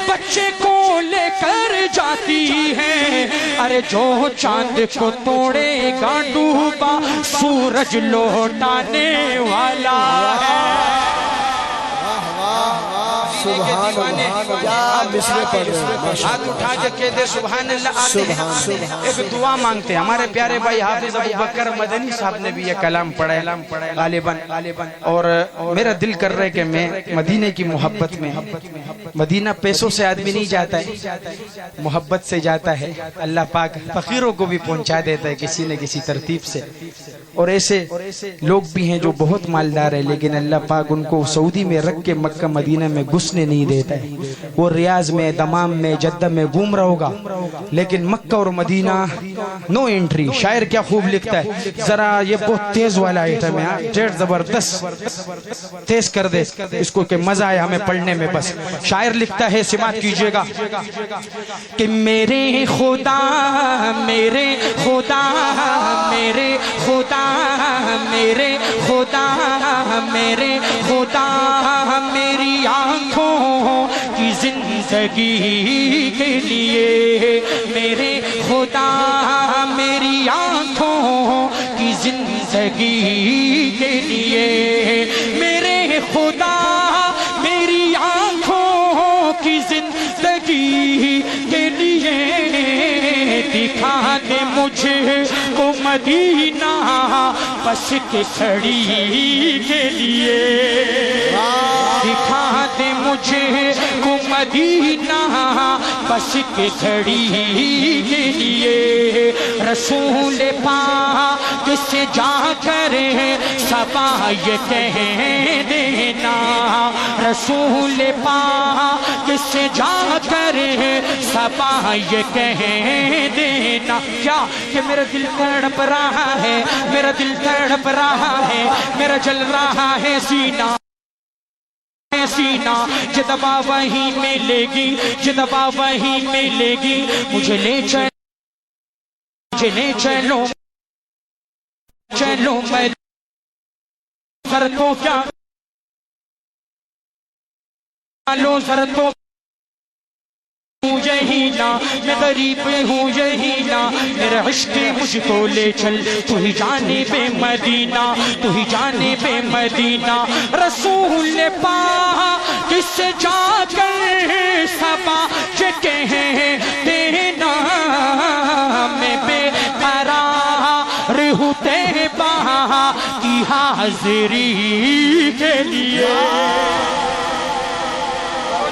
بچے کو لے کر جاتی ہے. ارے جو چاند کو توڑے گا ڈوبا سورج لوٹانے والا ہے. سبحان اللہ. کیا مصرے پڑھ رہے ہیں. ہاتھ اٹھا کے کہہ دے سبحان اللہ. آتے ہیں ایک دعا مانگتے ہیں. ہمارے پیارے بھائی حافظ ابو بکر مدنی صاحب نے بھی یہ کلام پڑھا ہے غالباً, اور میرا دل کر رہا ہے کہ میں مدینے کی محبت میں, مدینہ پیسوں سے آدمی نہیں جاتا ہے, محبت سے جاتا ہے. اللہ پاک فقیروں کو بھی پہنچا دیتا ہے کسی نہ کسی ترتیب سے. اور ایسے لوگ بھی ہیں جو بہت مالدار ہے لیکن اللہ پاک ان کو سعودی میں رکھ کے مکہ مدینہ میں گھسنے نہیں دیتا ہے. وہ ریاض میں, دمام میں, جدہ میں گھوم رہا ہوگا لیکن مکہ اور مدینہ نو انٹری. شاعر کیا خوب لکھتا ہے, ذرا یہ بہت تیز والا آئٹم ہے, ڈیڑھ زبردست تیز کر دے اس کو کہ مزہ آئے ہمیں پڑھنے میں. بس شاعر لکھتا ہے, سماعت کیجئے گا کہ میرے خدا میرے خدا میرے خدا میرے خدا میرے خدا میری آنکھوں کی زندگی کے لیے, میرے خدا میری آنکھوں کی زندگی کے لیے, میرے خدا میری آنکھوں کی زندگی کے لیے دکھا دے مجھے کو مدینہ بس کے سڑی کے لیے, دکھا دے مجھے کو مدینہ بس کے سڑی کے لیے. رسول پاک سے جا کر صبا یہ کہہ دینا, رسول پاک سے جا کر صبا یہ کہہ دینا. کیا کہ میرا دل تڑپ رہا ہے, میرا دل تڑپ رہا ہے, میرا جل رہا ہے سینہ سینہ. جدبا وہی ملے گی, جدبا وہی ملے گی, مجھے لے چلو مجھے لے چلو چلو میں سر تو کیا لو سر تو یہی نا, میں غریب ہوں یہی نا, میرا عشق مجھ کو لے چل, تو ہی جانب مدینہ, تو ہی جانب مدینہ. رسول پاک کس جا کر صبا یہ کہہ دینا, میں بے قرار ہوں طیبہ کی حاضری کے لیے.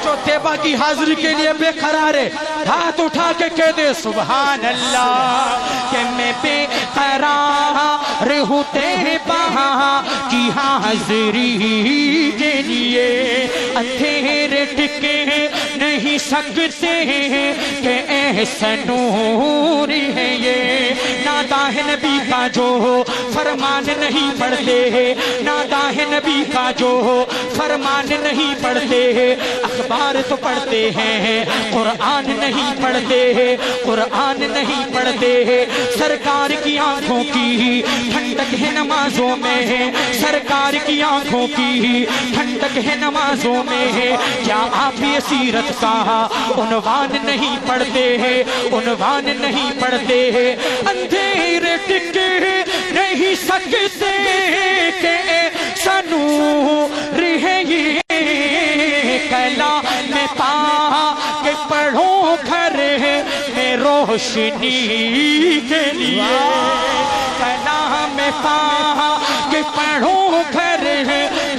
جو طیبہ کی حاضری کے لیے بے قرار ہے ہاتھ اٹھا کے کہہ دے سبحان اللہ, کہ میں بے قرار ہوں طیبہ کی حاضری کے لیے. اندھیرے ٹکے نہیں سکتے کہ ایسا نور ہے یہ, نادا ہے نبی کا جو فرمان نہیں پڑھتے, نادا ہے نبی کا جو فرمان نہیں پڑھتے. اخبار تو پڑھتے ہیں قرآن نہیں پڑھتے, قرآن نہیں پڑھتے. سرکار کی آنکھوں کی ٹھنڈک ہے نمازوں میں, سرکار کی آنکھوں کی ٹھنڈک ہے نمازوں میں. کیا آپ یہ سیرت کا عنوان نہیں پڑھتے ہیں, عنوان نہیں پڑھتے ہیں. اندھیرے ٹکے نہیں سکتے کہ سنور ہے یہ کلام میں پا کہ پڑھو گھر روشنی کے لیے کلام پاک کہ پڑھوں گھر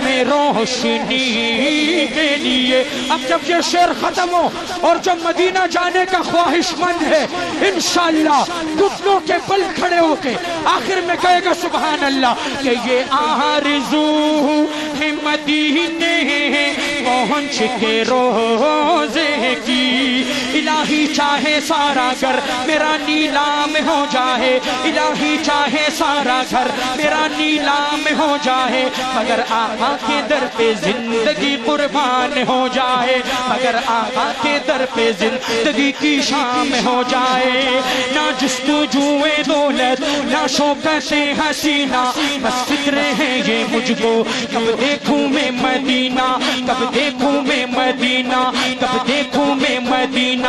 میں روشنی کے لیے. اب جب یہ شعر ختم ہو اور جب مدینہ جانے کا خواہش مند ہے انشاءاللہ گھٹنوں کے بل کھڑے ہو کے آخر میں کہے گا سبحان اللہ کہ یہ آرزو ہے مدینے پہنچ کے روزے کی. الہی چاہے سارا گھر میرا نیلام ہو جائے, الہی چاہے سارا گھر میرا نیلام ہو جائے, مگر آقا کے در پہ زندگی قربان ہو جائے, مگر آقا کے در پہ زندگی کی شام ہو جائے. نہ جستجوئے دولت نہ شوکت حسینہ, بس فکر ہے یہ مجھ کو کب دیکھوں میں مدینہ, کب دیکھوں میں مدینہ, کب دیکھوں میں مدینہ.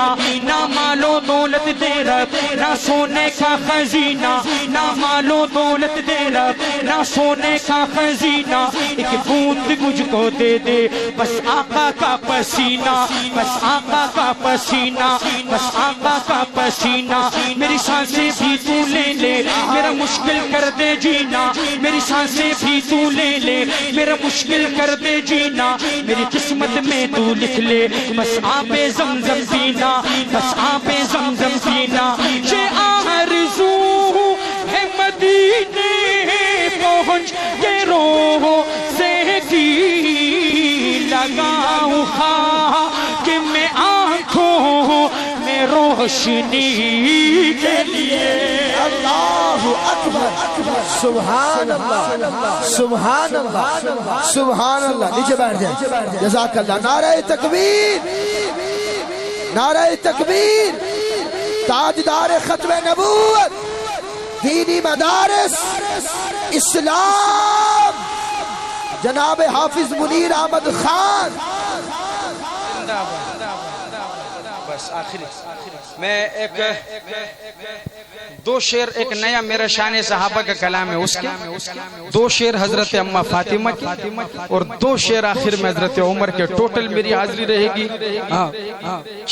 نہ مالو دولت دے رب نہ سونے کا خزینہ, نہ مالو دولت دے رب نہ سونے کا خزینہ, ایک بوند مجھ کو دے دے بس آقا کا پسینہ, بس آقا کا پسینہ, بس آقا کا پسینہ. میری سانسیں بھی تو لے لے میرا مشکل کر دے جینا, میری سانسیں بھی تو لے لے میرا مشکل کر دے جینا. میری قسمت میں تو لکھ لے بس آب زمزم پینا, بس آب زمزم پینا. یہ آرزو ہے مدینے پہنچ کے روزے کی, لگاؤں خواہ کہ میں آنکھوں میں روشنی کے لیے. اللہ اکبر, سبحان اللہ, سبحان اللہ, سبحان اللہ. نیچے بیٹھ جائیں. جزاک اللہ. نعرہ تکبیر, نعرہ تکبیر. تاجدار ختم نبوت, دینی مدارس اسلام جناب حافظ منیر احمد خان. بس آخری میں ایک دو شعر, ایک نیا میرا شان صحابہ کا کلام ہے اس کے, دو شعر حضرت اماں فاطمہ کی, اور دو شعر آخر میں حضرت عمر کے. ٹوٹل میری حاضری رہے گی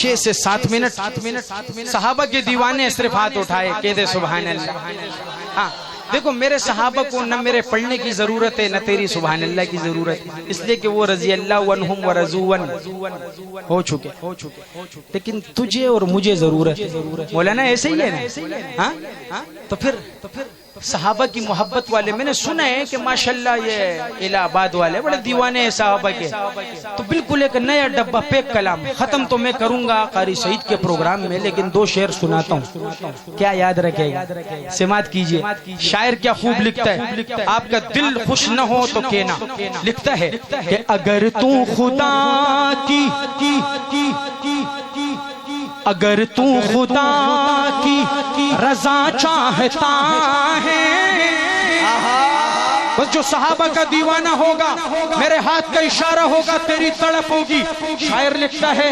6 سے 7 منٹ. صحابہ کے دیوانے صرف ہاتھ اٹھائے کہتے سبحان اللہ. ہاں دیکھو میرے صحابہ کو نہ میرے پڑھنے کی ضرورت ہے نہ تیری سبحان اللہ کی ضرورت ہے, اس لیے کہ وہ رضی اللہ عنہم ورضوا ہو چکے, لیکن تجھے اور مجھے ضرورت ہے. مولانا ایسے ہی ہے نا. ہاں تو پھر صحابہ کی محبت والے میں نے سنا ہے کہ ماشاءاللہ یہ الہ آباد والے بڑے دیوانے ہیں صحابہ کے, تو بالکل ایک نیا ڈبہ پیک کلام. ختم تو میں کروں گا قاری سعید کے پروگرام میں, لیکن دو شعر سناتا ہوں, کیا یاد رکھے گا. سماعت کیجئے. شاعر کیا خوب لکھتا ہے, آپ کا دل خوش نہ ہو تو کہنا. لکھتا ہے کہ اگر تو خدا کی, اگر تو خدا کی رضا چاہتا ہے, بس جو صحابہ کا دیوانہ ہوگا میرے ہاتھ کا اشارہ ہوگا تیری تڑپ ہوگی. شاعر لکھتا ہے,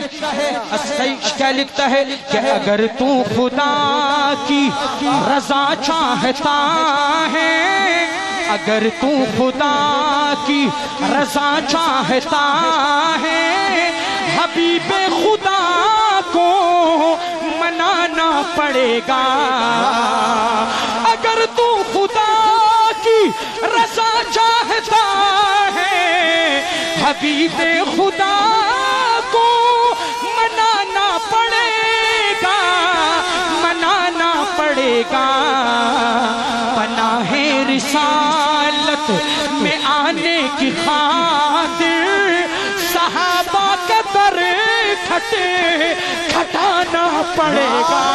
کیا لکھتا ہے کہ اگر تو خدا کی رضا چاہتا ہے, اگر تو خدا کی رضا چاہتا ہے, حبیب خدا کو منانا پڑے گا. اگر تو خدا کی رضا چاہتا ہے, حبیب خدا کو منانا پڑے گا, منانا پڑے گا. پناہ رسالت میں آنے کی خاطر صحابہ کے در کھٹانا پڑے گا.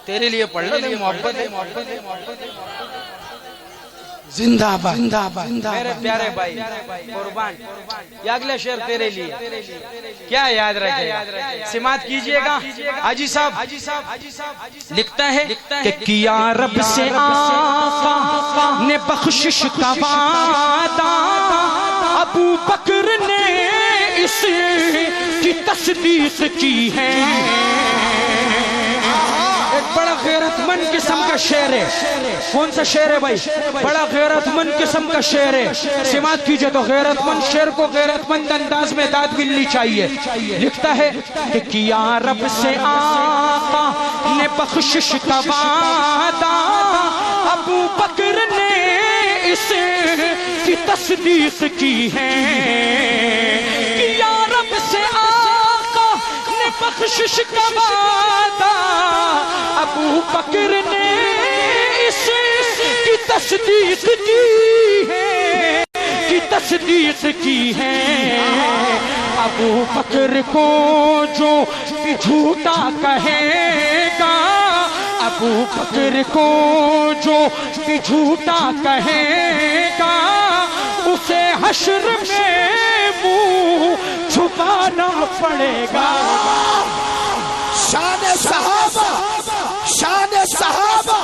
تیرے لیے پڑھ لے, محبت ہے. زندہ باد میرے پیارے بھائی قربان. یہ اگلا شعر تیرے لیے, کیا یاد رکھے گا. سماعت کیجئے گا. حاجی صاحب لکھتا ہے کہ کیا رب سے آقا نے بخشش کا وعدہ, ابو بکر نے اس کی تصدیق کی ہے. بڑا غیرت مند قسم کا شعر ہے. کون سا شعر ہے بھائی؟ بڑا غیرت مند قسم کا شعر ہے. سماعت کیجئے تو غیرت مند شعر کو غیرت مند انداز میں داد ملنی چاہیے. لکھتا ہے کہ کیا رب سے آقا نے بخشش کا وعدہ، ابو بکر نے اس کی تصدیق کی ہے. کیا رب سے آقا نے بخشش کا وعدہ، ابو بکر نے اس کی تصدیق کی ہے، کی تصدیق کی ہے. ابو بکر کو جو بھی جھوٹا کہے گا، ابو بکر کو جو بھی جھوٹا کہے گا، اسے حشر میں منہ چھپانا پڑے گا. شان صحابہ، شان صحابہ،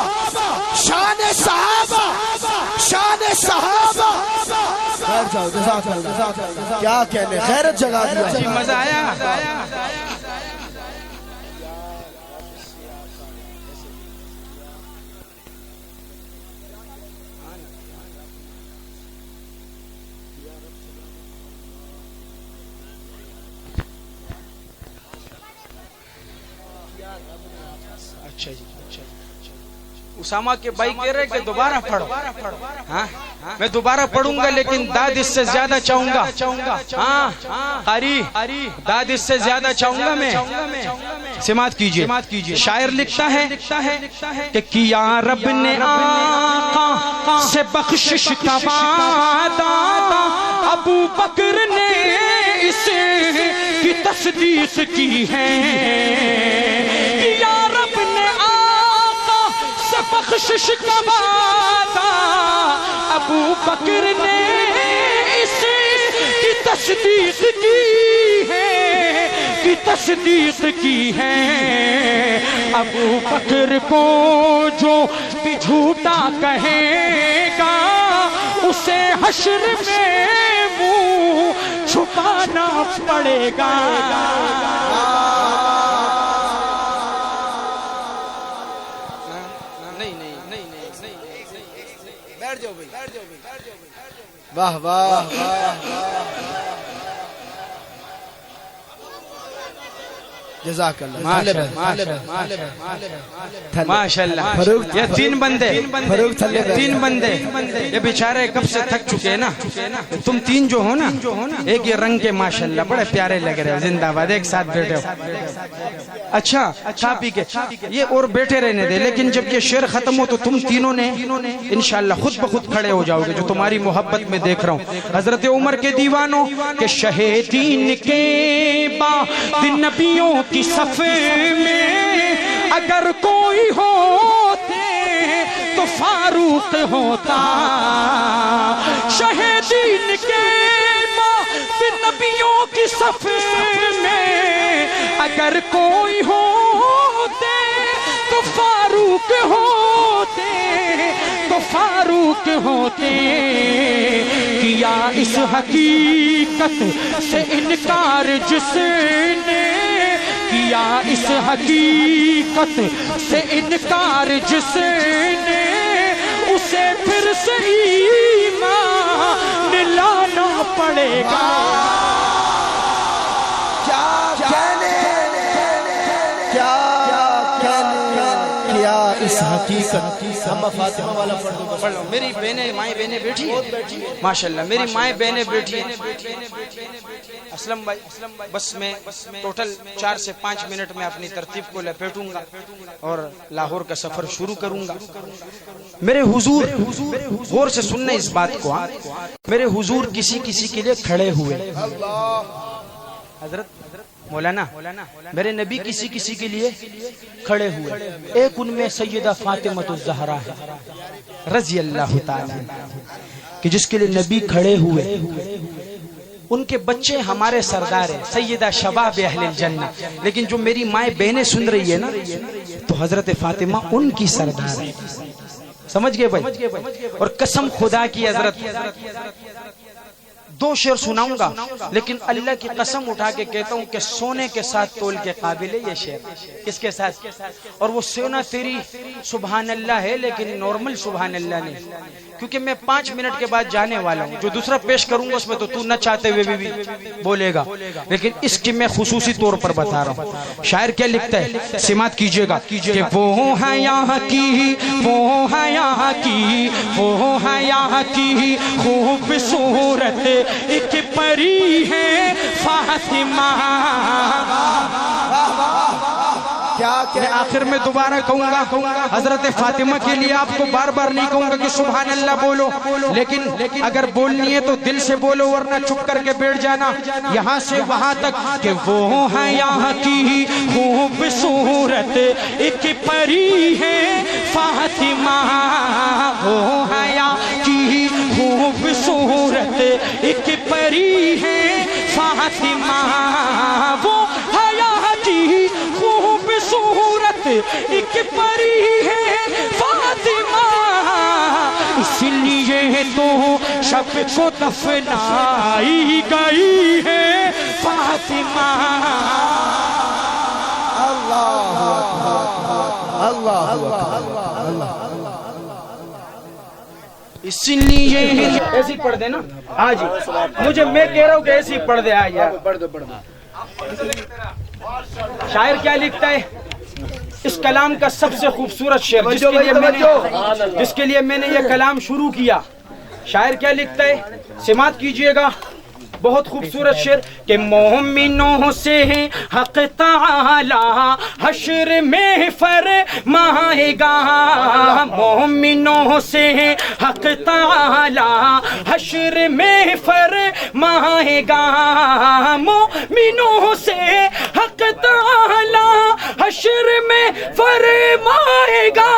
شان صحابہ، شان صحابہ. کیا کہنے، غیرت جگا دیا. جی مزہ آیا. اچھا جی، اسامہ کے بھائی کہہ رہے کہ دوبارہ پڑھو. ہاں میں دوبارہ پڑھوں گا لیکن داد اس سے زیادہ چاہوں گا. ہاں قاری داد اس سے زیادہ چاہوں گا میں. سماعت کیجئے. شاعر لکھتا ہے کہ کیا رب نے آقا سے بخشش کا وعدہ، ابو بکر نے اس کی تصدیق کی ہے. کیا رب نے آقا سے بخشش کا وعدہ، ابو بکر نے اس کی تصدیق کی ہے، کی تصدیق کی ہے. ابو بکر کو جو بھی جھوٹا کہے گا، اسے حشر میں منہ چھپانا پڑے گا. واہ واہ. جزاک اللہ. ماشاءاللہ. یہ تین بندے یہ بیچارے کب سے تھک چکے ہیں نا. تم تین جو ہو نا، ایک یہ رنگ کے ماشاءاللہ بڑے پیارے لگ رہے ہو. زندہ باد. ایک ساتھ بیٹھے ہو. اچھا کھا پی کے یہ اور بیٹھے رہنے دے، لیکن جب یہ شعر ختم ہو تو تم تینوں نے انشاءاللہ خود بخود کھڑے ہو جاؤ گے، جو تمہاری محبت میں دیکھ رہا ہوں. حضرت عمر کے دیوانوں کہ شہیدین کے بعد نبیوں کی صف میں اگر کوئی ہوتے تو فاروق ہوتا. شہیدین کے بعد نبیوں کی صف میں اگر کوئی ہوتے تو فاروق ہوتے، تو فاروق ہوتے. کیا اس حقیقت سے انکار جس نے، کیا اس حقیقت سے انکار جس نے، اسے پھر سے ایمان لانا پڑے گا. اس حقیقت. ہم فاطمہ والا پڑھ لو. میری بہنیں مائیں بہنیں بیٹھی ہیں ماشاءاللہ. میری مائیں بہنیں بیٹھی ہیں. اسلم بھائی بس میں ٹوٹل 4 سے 5 منٹ میں اپنی ترتیب کو لپیٹوں گا اور لاہور کا سفر شروع کروں گا. میرے حضور غور سے سننا اس بات کو. میرے حضور کسی کے لیے کھڑے ہوئے. حضرت مولانا میرے نبی کسی کے لیے کھڑے ہوئے. ایک ان میں سیدہ فاطمہ الزہرا ہے رضی اللہ تعالی کہ جس کے لیے نبی کھڑے ہوئے. ان کے بچے ہمارے سردار ہیں سیدہ شباب اہل الجنہ، لیکن جو میری مائیں بہنیں سن رہی ہے نا تو حضرت فاطمہ ان کی سردار ہے. سمجھ گئے بھائی؟ اور قسم خدا کی حضرت دو شعر سناؤں گا، لیکن اللہ کی قسم اٹھا کے کہتا ہوں کہ سونے کے ساتھ تول کے قابل ہے یہ شعر. کس کے ساتھ؟ اور وہ سونا تیری سبحان اللہ ہے، لیکن نارمل سبحان اللہ نہیں، کیونکہ میں 5 منٹ کے بعد جانے والا ہوں. جو دوسرا پیش کروں گا اس میں تو نہ چاہتے ہوئے بھی بولے گا، لیکن اس کی میں خصوصی طور پر بتا رہا ہوں. شاعر کیا لکھتا ہے، سماعت کیجئے گا کہ وہ ہے یہاں کی، وہ ہے یہاں کی، وہ ہے یہاں کی خوبصورت ایک پری ہے فاطمہ. میں آخر میں دوبارہ کہوں گا حضرت فاطمہ کے لیے آپ کو بار بار نہیں کہوں گا کہ سبحان اللہ بولو، لیکن اگر بولنی ہے تو دل سے بولو، ورنہ چپ کر کے بیٹھ جانا. یہاں سے وہاں تک کہ وہ ہے یہاں کی خوبصورت ایک پری ہے فاطمہ، وہ ہے یہاں کی خوبصورت ایک پری ہے فاطمہ، وہ ہے یہاں کی خوبصورت ایک پری ہے فاطمہ. اس لیے تو شب کو دفنائی گئی ہے فاطمہ. اللہ اللہ اللہ. اس لیے ایسی پڑھ دے نا. ہاں جی مجھے، میں کہہ رہا ہوں کہ ایسی پڑھ دے. آ یار پڑھ دو. شاعر کیا لکھتا ہے، اس کلام کا سب سے خوبصورت شعر جس کے لیے میں نے یہ کلام شروع کیا. شاعر کیا لکھتا ہے، سماعت کیجئے گا. بہت خوبصورت شعر کہ مومنوں سے حق تعالی حشر میں فرمائے گا، مومنوں سے حق تعالی حشر میں فرمائے گا، مومنوں سے حق تعالی حشر میں فرمائے گا.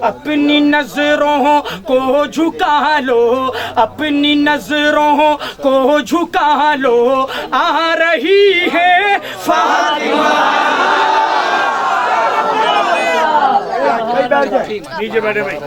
اپنی نظروں کو جھکا لو، اپنی نظروں کو جھکا لو، آ رہی ہے فاطمہ. نیچے بیٹھے بھائی.